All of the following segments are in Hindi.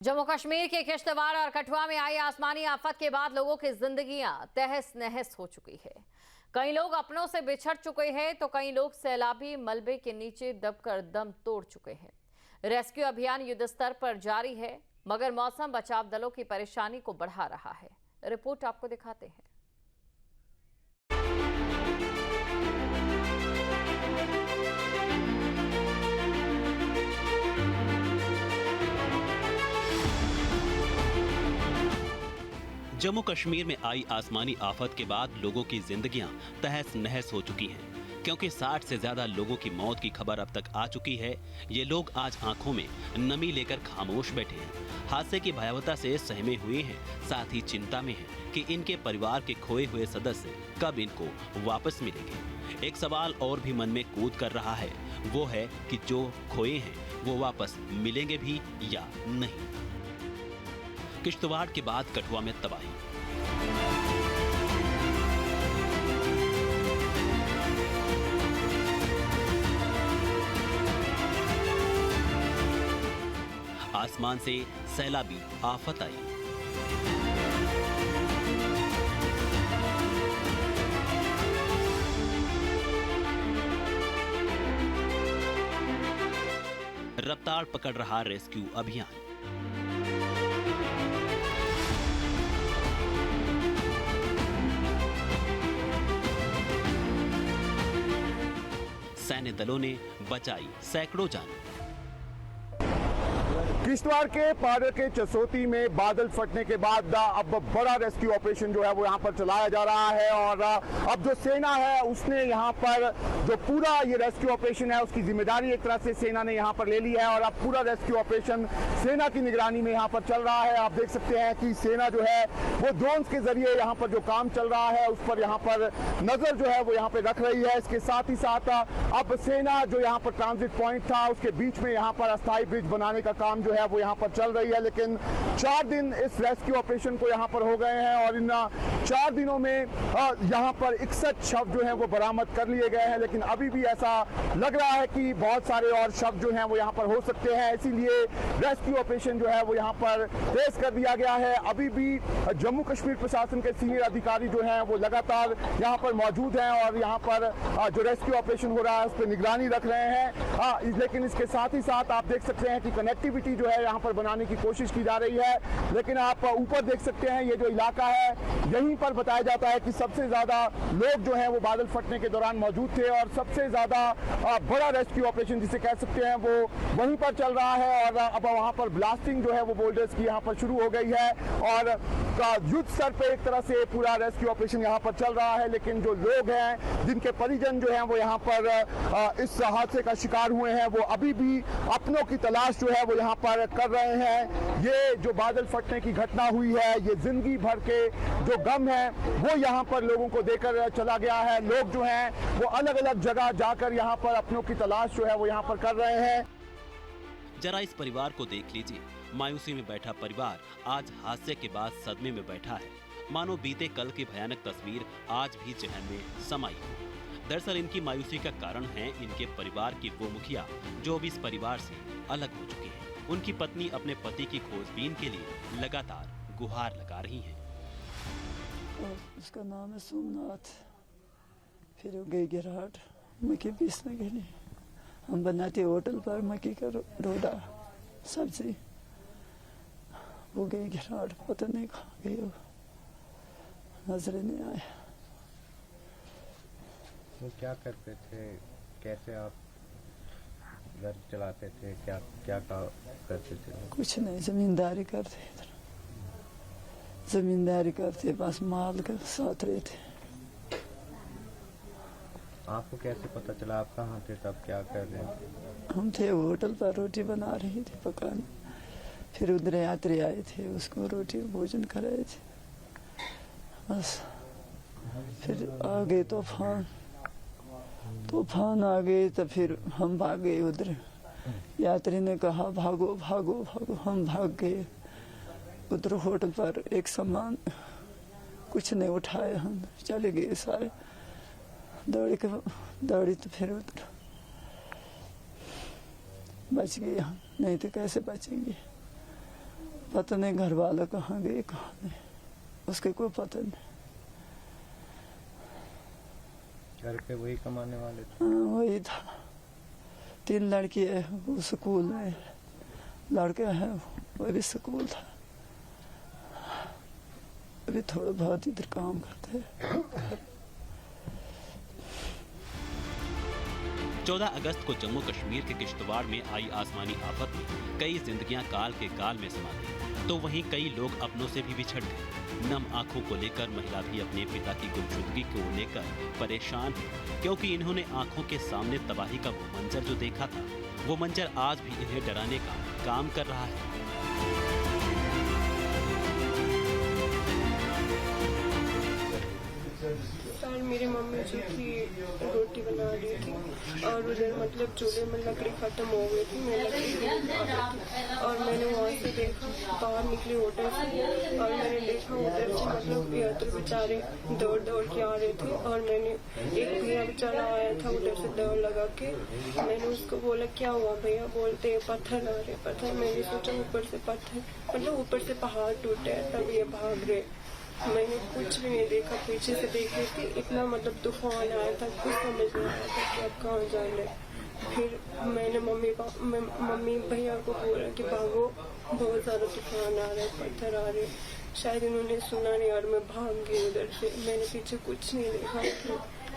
जम्मू कश्मीर के किश्तवाड़ और कठुआ में आई आसमानी आफत के बाद लोगों की जिंदगियां तहस नहस हो चुकी है। कई लोग अपनों से बिछड़ चुके हैं तो कई लोग सैलाबी मलबे के नीचे दबकर दम तोड़ चुके हैं। रेस्क्यू अभियान युद्ध स्तर पर जारी है, मगर मौसम बचाव दलों की परेशानी को बढ़ा रहा है। रिपोर्ट आपको दिखाते हैं। जम्मू कश्मीर में आई आसमानी आफत के बाद लोगों की जिंदगियां तहस नहस हो चुकी हैं, क्योंकि 60 से ज्यादा लोगों की मौत की खबर अब तक आ चुकी है। ये लोग आज आंखों में नमी लेकर खामोश बैठे हैं। हादसे की भयावहता से सहमे हुए हैं, साथ ही चिंता में हैं कि इनके परिवार के खोए हुए सदस्य कब इनको वापस मिलेंगे। एक सवाल और भी मन में कूद कर रहा है, वो है कि जो खोए हैं वो वापस मिलेंगे भी या नहीं। किश्तवाड़ के बाद कठुआ में तबाही। आसमान से सैलाबी आफत आई। रफ्तार पकड़ रहा रेस्क्यू अभियान। सैन्य दलों ने बचाई सैकड़ों जान। किश्तवाड़ के पार के चसोती में बादल फटने के बाद अब बड़ा रेस्क्यू ऑपरेशन जो है वो यहाँ पर चलाया जा रहा है और अब जो सेना है उसने यहाँ पर जो पूरा ये रेस्क्यू ऑपरेशन है उसकी जिम्मेदारी एक तरह से सेना ने यहाँ पर ले ली है और अब पूरा रेस्क्यू ऑपरेशन सेना की निगरानी में यहाँ पर चल रहा है। आप देख सकते हैं कि सेना जो है वो ड्रोन्स के जरिए यहाँ पर जो काम चल रहा है उस पर यहाँ पर नजर जो है वो यहाँ पे रख रही है। इसके साथ ही साथ अब सेना जो यहाँ पर ट्रांजिट पॉइंट था उसके बीच में यहाँ पर अस्थायी ब्रिज बनाने का काम जो है वो यहाँ पर चल रही है। लेकिन 4 दिन इस रेस्क्यू ऑपरेशन को यहाँ पर हो गए हैं और इन 4 दिनों में यहाँ पर 61 शव जो हैं वो बरामद कर लिए गए हैं, लेकिन अभी भी ऐसा लग रहा है कि बहुत सारे और शव जो हैं वो यहाँ पर हो सकते हैं। इसीलिए रेस्क्यू ऑपरेशन जो है वो यहाँ पर तेज कर दिया गया है। अभी भी जम्मू कश्मीर प्रशासन के सीनियर अधिकारी जो हैं वो लगातार यहाँ पर मौजूद हैं और यहाँ पर जो रेस्क्यू ऑपरेशन हो रहा है उस पर निगरानी रख रहे हैं। लेकिन इसके साथ ही साथ आप देख सकते हैं कि कनेक्टिविटी जो है यहाँ पर बनाने की कोशिश की जा रही है। लेकिन आप ऊपर देख सकते हैं ये जो इलाका है यहीं पर बताया जाता है कि सबसे ज्यादा लोग जो हैं वो बादल फटने के दौरान मौजूद थे और सबसे ज्यादा बड़ा रेस्क्यू ऑपरेशन जिसे कह सकते हैं वो वहीं पर चल रहा है। और अब वहां पर ब्लास्टिंग जो है वो बोल्डर्स की यहाँ पर शुरू हो गई है और युद्ध स्तर पे एक तरह से पूरा रेस्क्यू ऑपरेशन यहाँ पर चल रहा है। लेकिन जो लोग हैं जिनके परिजन जो हैं वो यहाँ पर इस हादसे का शिकार हुए हैं वो अभी भी अपनों की तलाश जो है वो यहाँ पर कर रहे हैं। ये जो बादल फटने की घटना हुई है ये जिंदगी भर के जो गम है वो यहाँ पर लोगों को देकर चला गया है। लोग जो हैं वो अलग अलग जगह जाकर यहाँ पर अपनों की तलाश जो है वो यहाँ पर कर रहे हैं। जरा इस परिवार को देख लीजिए। मायूसी में बैठा परिवार आज हादसे के बाद सदमे में बैठा है। मानो बीते कल की भयानक तस्वीर आज भी जहन में समाई हो। दरअसल इनकी मायूसी का कारण है इनके परिवार की वो मुखिया जो अब इस परिवार से अलग हो चुकी है। उनकी पत्नी अपने पति की खोजबीन के लिए लगातार गुहार लगा रही हैं। और उसका नाम है सोमनाथ। फिर वो गई गिराट मक्की पीसने के लिए। हम बनाते होटल पर मक्की का डोडा सब्जी। वो गई गिराट, पता नहीं कहाँ गई वो, नजर नहीं आया। वो क्या करते थे, कैसे आप घर चलाते थे, क्या क्या करते थे? कुछ नहीं, जमींदारी करते इधर, जमींदारी करते, बस माल के साथ रहते। आपको कैसे पता चला आप कहाँ थे तब, क्या कर रहे थे? हम थे होटल पर, रोटी बना रही थी पकाने। फिर उधर यात्री आए थे, उसको रोटी भोजन कराए थे बस। फिर आ गए तूफान आ गए तो फिर हम भाग गए उधर। यात्री ने कहा भागो भागो भागो, हम भाग गए उधर। होटल पर एक सामान कुछ नहीं उठाए, हम चले गए सारे दौड़ी तो फिर उधर बच गए हम, नहीं तो कैसे बचेंगे। पता नहीं घर वाले कहाँ गए कहाँ नहीं, उसके कोई पता नहीं। घर पे वही कमाने वाले थे? हाँ वही था। 3 लड़की है, वो स्कूल में, लड़का है वो भी स्कूल था, अभी थोड़ा बहुत इधर काम करते हैं। 14 अगस्त को जम्मू कश्मीर के किश्तवाड़ में आई आसमानी आफत में कई जिंदगियां काल के गाल में समा गई, तो वहीं कई लोग अपनों से भी बिछड़ गए। नम आंखों को लेकर महिला भी अपने पिता की गुमशुदगी को लेकर परेशान है, क्योंकि इन्होंने आंखों के सामने तबाही का वो मंजर जो देखा था, वो मंजर आज भी इन्हें डराने का काम कर रहा है। सर मेरी मम्मी जो थी रोटी बना रही थी और उधर मतलब चूल्हे में लकड़ी खत्म हो गई थी, मैं लकड़ी बना रही थी और मैंने वहाँ से देखा, बाहर निकली होटल से और मैंने देखा उधर से मतलब यात्री बेचारे दौड़ दौड़ के आ रहे थे और मैंने एक भैया बेचारा आया था उधर से दौड़ लगा के, मैंने उसको बोला क्या हुआ भैया, बोलते पत्थर आ रहे पत्थर। मैंने सोचा ऊपर से पत्थर मतलब ऊपर से पहाड़ टूटे है तब ये भाग रहे। मैंने कुछ भी नहीं देखा, पीछे से देख रही थी, इतना मतलब तूफान आया था, कुछ समझ नहीं आया था कि अब कहाँ जाने। फिर मैंने मम्मी भैया को बोला कि भागो, बहुत ज़्यादा तूफान आ रहा है, पत्थर आ रहे। शायद इन्होंने सुना नहीं और मैं भाग गई उधर से, मैंने पीछे कुछ नहीं देखा।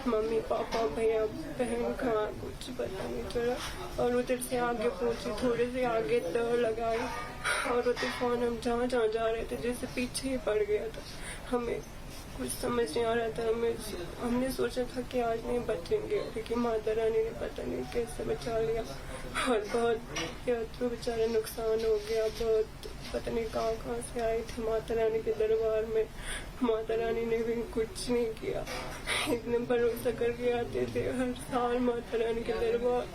मम्मी पापा भैया बहन कहाँ कुछ पता नहीं चला और उधर से आगे पहुंची, थोड़े से आगे दौड़ लगाई और वो तूफान हम जहाँ जहाँ जा रहे थे जैसे पीछे ही पड़ गया था। हमें कुछ समझ नहीं आ रहा था, हमने सोचा था कि आज नहीं बचेंगे, क्योंकि माता रानी ने पता नहीं कैसे बचा लिया और बहुत यात्रियों बेचारा नुकसान हो गया। बहुत पता नहीं कहाँ से आए थे माता रानी के दरबार में, माता रानी ने भी कुछ नहीं किया, इतने भरोसा करके आते थे हर साल माता रानी के दरबार।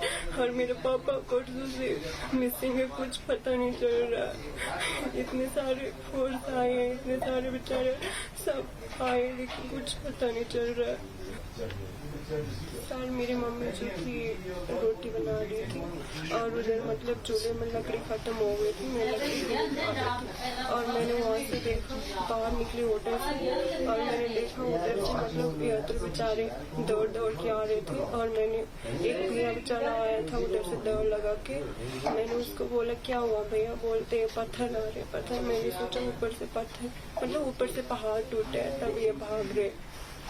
और मेरे पापा परसों से मिसिंग है, कुछ पता नहीं चल रहा। इतने सारे फोर्स आए हैं, इतने सारे बेचारे सब आए, लेकिन कुछ पता नहीं चल रहा है। सर मेरी मम्मी जो थी रोटी बना रही थी और उधर मतलब चूल्हे में लकड़ी खत्म हो गई थी, मैं लकड़ी बना रही थी और मैंने वहाँ से देखा, बाहर निकली होटल से और मैंने देखा उधर से मतलब यात्री बेचारे दौड़ दौड़ के आ रहे थे और मैंने एक भैया बेचारा आया था उधर से दौड़ लगा के, मैंने उसको बोला क्या हुआ भैया, बोलते पत्थर आ रहे पत्थर। मैंने सोचा ऊपर से पत्थर मतलब ऊपर से पहाड़ टूटे है तब ये भाग रहे।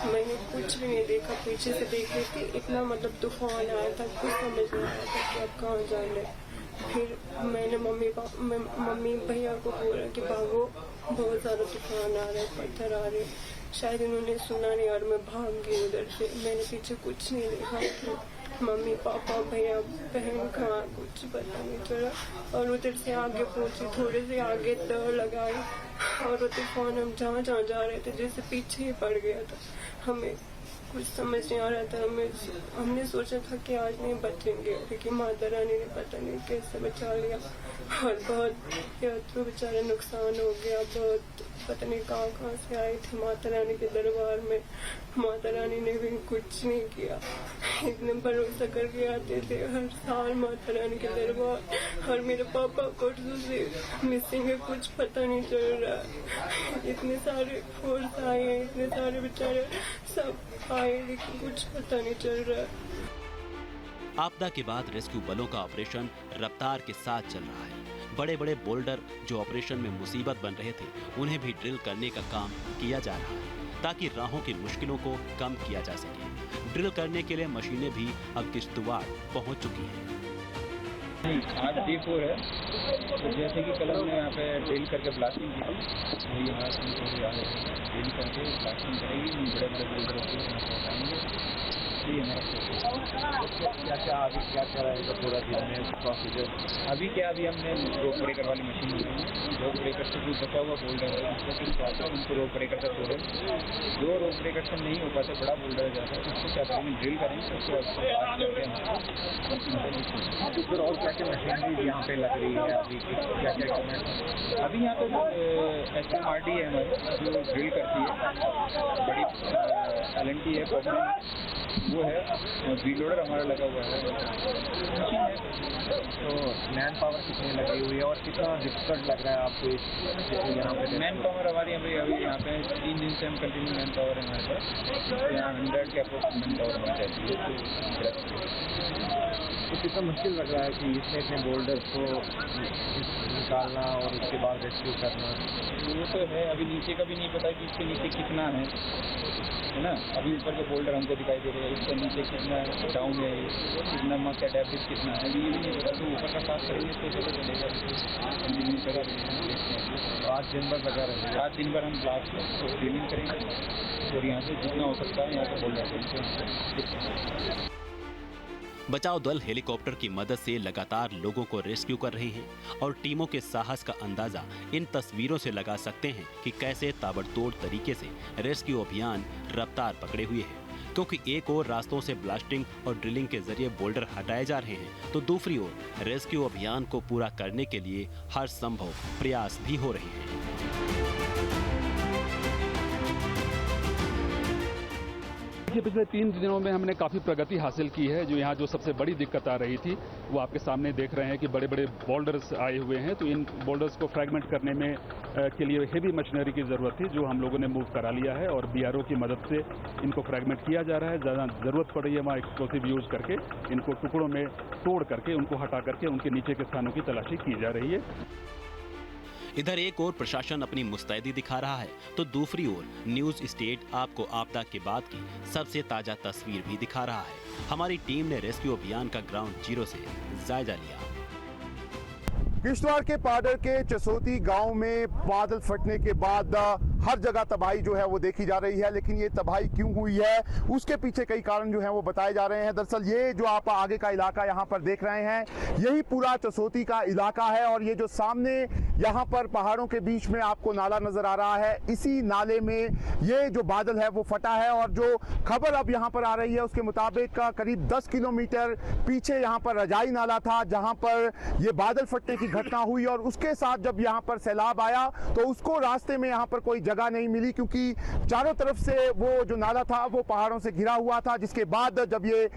मैंने कुछ भी नहीं देखा, पीछे से देख रही थी, इतना मतलब तूफान आया था, कुछ समझ नहीं आया था कि अब कहाँ जाने। फिर मैंने मम्मी भैया को बोला कि भागो, बहुत ज़्यादा तूफान आ रहा है, पत्थर आ रहे। शायद इन्होंने सुना नहीं और मैं भाग गई उधर से, मैंने पीछे कुछ नहीं देखा। मम्मी पापा भैया बहन कहाँ कुछ पता नहीं चला और उधर से आगे पहुंची, थोड़े से आगे दौड़ लगाई और वो तूफान हम जहाँ जहाँ जा रहे थे जैसे पीछे ही पड़ गया था। हमें कुछ समझ नहीं आ रहा था, हमने सोचा था कि आज नहीं बचेंगे, क्योंकि माता रानी ने पता नहीं कैसे बचा लिया और बहुत यात्रियों बेचारा नुकसान हो गया। बहुत पता नहीं कहाँ से आए थे माता रानी के दरबार में, माता रानी ने भी कुछ नहीं किया, इतने भरोसा करके आते थे हर साल माता रानी के दरबार। और मेरे पापा परसों से मिसिंग है, कुछ पता नहीं चल रहा। इतने सारे फोर्स आए हैं, इतने सारे बेचारे सब आए, लेकिन कुछ पता नहीं चल रहा। आपदा के बाद रेस्क्यू बलों का ऑपरेशन रफ्तार के साथ चल रहा है। बड़े बड़े बोल्डर जो ऑपरेशन में मुसीबत बन रहे थे, उन्हें भी ड्रिल करने का काम किया जा रहा है ताकि राहों की मुश्किलों को कम किया जा सके। ड्रिल करने के लिए मशीनें भी अब किश्तवाड़ पहुंच चुकी हैं। आज D4 है, तो जैसे कि कल हमने यहाँ पे ड्रिल करके ब्लास्टिंग की थी, वही आज ड्रिल करके ब्लास्टिंग करेगी, बड़े बड़े बोल्डरों को यहाँ पहुँचाएंगे। क्या अभी क्या रहेगा पूरा दिन में प्रोसीजर? अभी हमने रोक ब्रेकर वाली मशीन ली है, रोक ब्रेकर से जो बचा हुआ बोल्डर है उनको रोक ब्रेकर से छोड़े। जो रोक ब्रेकर से नहीं हो पाते, बड़ा बोल्डर जाता है, उसको क्या करेंगे, ड्रिल करेंगे, उसको फिर और क्या क्या मशीनरी यहाँ पे लग रही है, अभी क्या क्या इक्विपमेंट। अभी यहाँ पे SMRT है हमारी जो ड्रिल करती है, बड़ी LNT है, वो है, व्हील लोडर हमारा लगा हुआ है, मशीन है। तो मैन पावर कितनी लगी हुई है और कितना डिफिकल्ट लग रहा है आपको यहाँ पे? मैन पावर हमारी अभी यहाँ पे 3 दिन से हम कंटिन्यू मैन पावर है हमारे पास, यहाँ 100 के अप्रोक्स मैन पावर हमारी रहती है। तो कितना मुश्किल लग रहा है कि इतने बोल्डर्स को निकालना और उसके बाद रेस्क्यू करना? वो तो है, अभी नीचे का भी नहीं पता कि इसके नीचे कितना है ना। अभी ऊपर के बोल्डर हमको दिखाई दे रहे हैं, इसके नीचे कितना डाउन है, कितना मक का डेप्थ कितना है, अभी ये भी नहीं पता। तो ऊपर का साफ करेंगे तो पता चलेगा। आज दिन भर लगा रहेगा? आज दिन भर हम ब्लास्ट को क्लीनिंग करेंगे और यहाँ से जितना हो सकता है यहाँ से बोल्डर करेंगे। बचाव दल हेलीकॉप्टर की मदद से लगातार लोगों को रेस्क्यू कर रहे हैं और टीमों के साहस का अंदाजा इन तस्वीरों से लगा सकते हैं कि कैसे ताबड़तोड़ तरीके से रेस्क्यू अभियान रफ्तार पकड़े हुए है। क्योंकि एक ओर रास्तों से ब्लास्टिंग और ड्रिलिंग के जरिए बोल्डर हटाए जा रहे हैं, तो दूसरी ओर रेस्क्यू अभियान को पूरा करने के लिए हर संभव प्रयास भी हो रहे हैं। पिछले 3 दिनों में हमने काफ़ी प्रगति हासिल की है। जो यहाँ जो सबसे बड़ी दिक्कत आ रही थी वो आपके सामने देख रहे हैं कि बड़े बड़े बोल्डर्स आए हुए हैं। तो इन बोल्डर्स को फ्रैगमेंट करने में के लिए हेवी मशीनरी की ज़रूरत थी, जो हम लोगों ने मूव करा लिया है और BRO की मदद से इनको फ्रैगमेंट किया जा रहा है। ज़्यादा ज़रूरत पड़ रही है वहाँ एक्सप्लोसिव यूज़ करके इनको टुकड़ों में तोड़ करके उनको हटा करके उनके नीचे के स्थानों की तलाशी की जा रही है। इधर एक ओर प्रशासन अपनी मुस्तैदी दिखा रहा है, तो दूसरी ओर न्यूज स्टेट आपको आपदा के बाद की सबसे ताजा तस्वीर भी दिखा रहा है। हमारी टीम ने रेस्क्यू अभियान का ग्राउंड जीरो से जायजा लिया। किश्तवाड़ के पाडर के चसोती गांव में बादल फटने के बाद हर जगह तबाही जो है वो देखी जा रही है, लेकिन ये तबाही क्यों हुई है उसके पीछे कई कारण जो हैं वो बताए जा रहे हैं। दरअसल ये जो आप आगे का इलाका यहाँ पर देख रहे हैं, यही पूरा चसोती का इलाका है और ये जो सामने यहाँ पर पहाड़ों के बीच में आपको नाला नजर आ रहा है, इसी नाले में ये जो बादल है वो फटा है। और जो खबर अब यहाँ पर आ रही है उसके मुताबिक करीब 10 किलोमीटर पीछे यहाँ पर रजाई नाला था, जहाँ पर ये बादल फटने की घटना हुई और उसके साथ जब यहाँ पर सैलाब आया तो उसको रास्ते में यहाँ पर कोई जगह नहीं मिली, क्योंकि चारों तरफ से वो जो नाला था वो पहाड़ों से घिरा हुआ था। जिसके बाद जब ये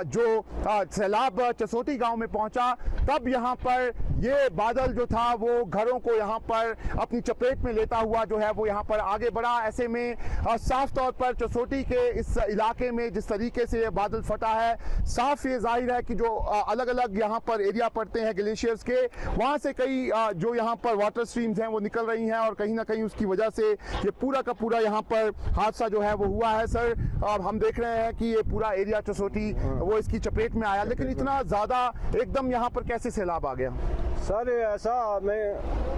जो सैलाब चसोती गांव में पहुंचा, तब यहाँ पर ये बादल जो था वो घरों को यहाँ पर अपनी चपेट में लेता हुआ जो है वो यहाँ पर आगे बढ़ा। ऐसे में साफ तौर पर चसोटी के इस इलाके में जिस तरीके से ये बादल फटा है, साफ ये जाहिर है कि जो अलग अलग यहाँ पर एरिया पड़ते हैं ग्लेशियर्स के, वहाँ से कई जो यहाँ पर वाटर स्ट्रीम्स हैं वो निकल रही हैं और कहीं ना कहीं उसकी वजह से ये पूरा का पूरा यहाँ पर हादसा जो है वो हुआ है। सर, हम देख रहे हैं कि ये पूरा एरिया चसोटी वो इसकी चपेट में आया, लेकिन इतना ज्यादा एकदम यहाँ पर कैसे सैलाब आ गया? सर ऐसा मैं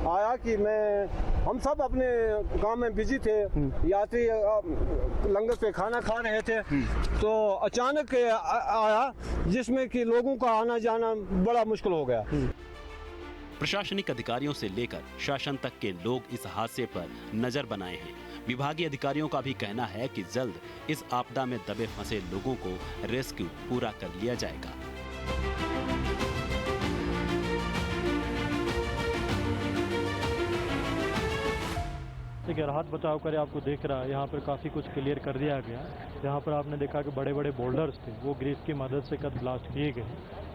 आया कि हम सब अपने गांव में बिजी थे, यात्री लंगर पे खाना खा रहे थे, तो अचानक आया जिसमें कि लोगों का आना जाना बड़ा मुश्किल हो गया। प्रशासनिक अधिकारियों से लेकर शासन तक के लोग इस हादसे पर नजर बनाए हैं। विभागीय अधिकारियों का भी कहना है कि जल्द इस आपदा में दबे फंसे लोगों को रेस्क्यू पूरा कर लिया जाएगा। देखिए, राहत बचाव करे आपको देख रहा है, यहाँ पर काफ़ी कुछ क्लियर कर दिया गया। यहाँ पर आपने देखा कि बड़े बड़े बोल्डर्स थे, वो ग्रीस की मदद से कद ब्लास्ट किए गए।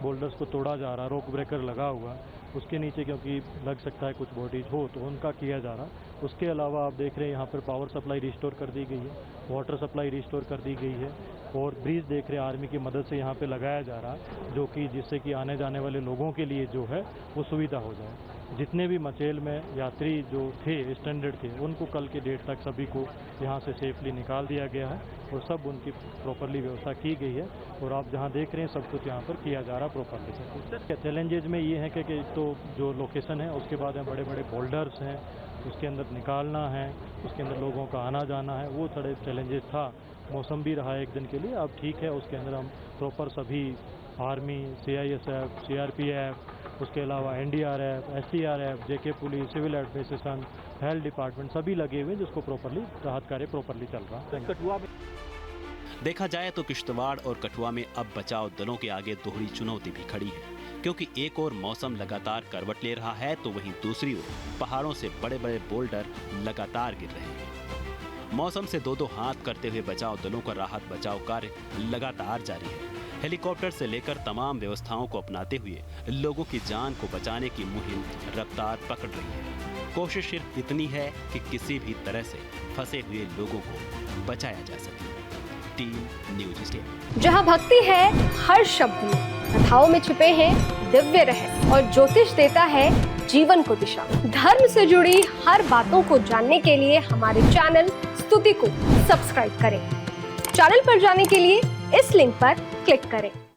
बोल्डर्स को तोड़ा जा रहा, रॉक ब्रेकर लगा हुआ, उसके नीचे क्योंकि लग सकता है कुछ बॉडीज हो तो उनका किया जा रहा। उसके अलावा आप देख रहे हैं यहाँ पर पावर सप्लाई रिस्टोर कर दी गई है, वाटर सप्लाई रिस्टोर कर दी गई है और ब्रिज देख रहे हैं आर्मी की मदद से यहाँ पे लगाया जा रहा, जो कि जिससे कि आने जाने वाले लोगों के लिए जो है वो सुविधा हो जाए। जितने भी मचेल में यात्री जो थे स्टैंडर्ड थे, उनको कल के डेट तक सभी को यहाँ से सेफली निकाल दिया गया है और सब उनकी प्रॉपरली व्यवस्था की गई है और आप जहाँ देख रहे हैं सब कुछ यहाँ पर किया जा रहा प्रॉपरली। चैलेंजेज में ये है कि तो जो लोकेशन है उसके बाद में बड़े बड़े बोल्डर्स हैं, उसके अंदर निकालना है, उसके अंदर लोगों का आना जाना है, वो थोड़े चैलेंजेस था। मौसम भी रहा एक दिन के लिए, अब ठीक है। उसके अंदर हम प्रॉपर सभी आर्मी, CISF, CRPF, उसके अलावा NDRF, SCRF, JK police, civil administration, health department सभी लगे हुए जिसको प्रॉपरली राहत कार्य प्रॉपरली चल रहा है। कठुआ में देखा जाए तो किश्तवाड़ और कठुआ में अब बचाव दलों के आगे दोहरी चुनौती भी खड़ी है, क्योंकि एक ओर मौसम लगातार करवट ले रहा है तो वहीं दूसरी ओर पहाड़ों से बड़े बड़े बोल्डर लगातार गिर रहे हैं। मौसम से दो हाथ करते हुए बचाव दलों का राहत बचाव कार्य लगातार जारी है। हेलीकॉप्टर से लेकर तमाम व्यवस्थाओं को अपनाते हुए लोगों की जान को बचाने की मुहिम रफ्तार पकड़ रही है। कोशिश सिर्फ इतनी है कि किसी भी तरह से फंसे हुए लोगों को बचाया जा सके। Team news state. जहां भक्ति है हर शब्द में, कथाओं में छिपे हैं दिव्य रहस्य और ज्योतिष देता है जीवन को दिशा। धर्म से जुड़ी हर बातों को जानने के लिए हमारे चैनल स्तुति को सब्सक्राइब करें। चैनल पर जाने के लिए इस लिंक पर क्लिक करें।